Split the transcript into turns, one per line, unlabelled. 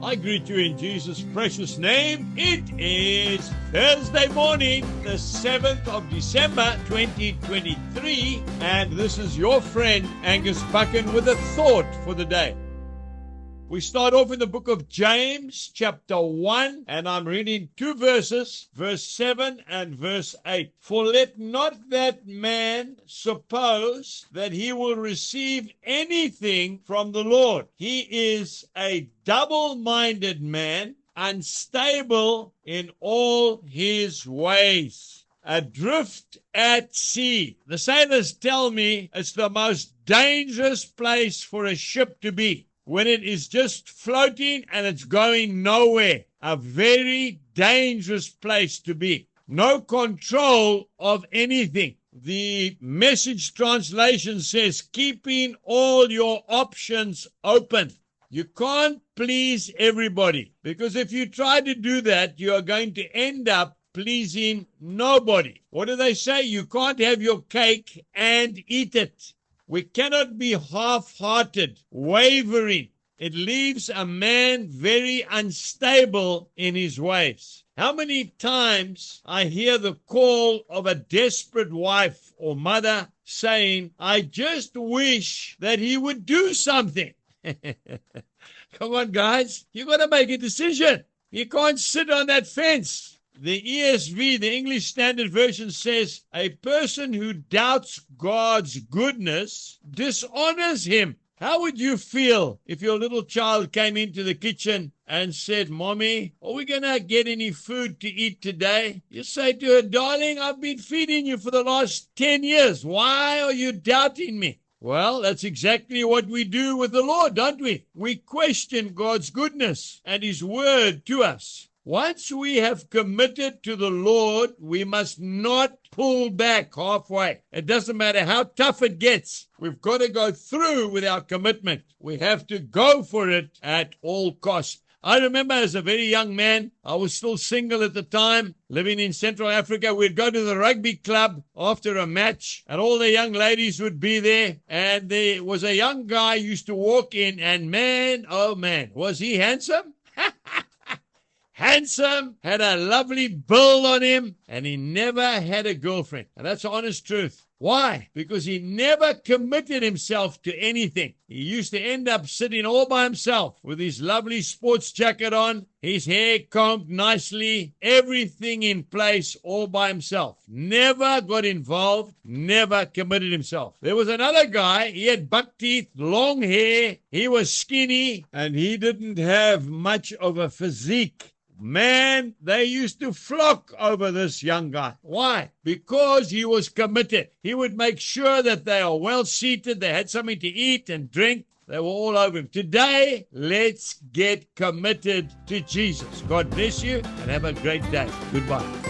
I greet you in Jesus' precious name. It is Thursday morning, the 7th of December, 2023, and this is your friend Angus Buchen with a thought for the day. We start off in the book of James, chapter 1, and I'm reading two verses, verse 7 and verse 8. For let not that man suppose that he will receive anything from the Lord. He is a double-minded man, unstable in all his ways, adrift at sea. The sailors tell me it's the most dangerous place for a ship to be. When it is just floating and it's going nowhere. A very dangerous place to be. No control of anything. The Message translation says, keeping all your options open. You can't please everybody, because if you try to do that, you are going to end up pleasing nobody. What do they say? You can't have your cake and eat it. We cannot be half-hearted, wavering. It leaves a man very unstable in his ways. How many times I hear the call of a desperate wife or mother saying, I just wish that he would do something. Come on, guys. You've got to make a decision. You can't sit on that fence. The ESV, the English Standard Version, says, a person who doubts God's goodness dishonors him. How would you feel if your little child came into the kitchen and said, Mommy, are we going to get any food to eat today? You say to her, darling, I've been feeding you for the last 10 years. Why are you doubting me? Well, that's exactly what we do with the Lord, don't we? We question God's goodness and His word to us. Once we have committed to the Lord, we must not pull back halfway. It doesn't matter how tough it gets. We've got to go through with our commitment. We have to go for it at all costs. I remember as a very young man, I was still single at the time, living in Central Africa. We'd go to the rugby club after a match, and all the young ladies would be there. And there was a young guy who used to walk in, and man, oh man, was he handsome? Handsome, had a lovely build on him, and he never had a girlfriend. And that's the honest truth. Why? Because he never committed himself to anything. He used to end up sitting all by himself with his lovely sports jacket on, his hair combed nicely, everything in place all by himself. Never got involved, never committed himself. There was another guy, he had buck teeth, long hair, he was skinny, and he didn't have much of a physique. Man, they used to flock over this young guy. Why? Because he was committed. He would make sure that they are well seated, they had something to eat and drink. They were all over him. Today, let's get committed to Jesus. God bless you and have a great day. Goodbye.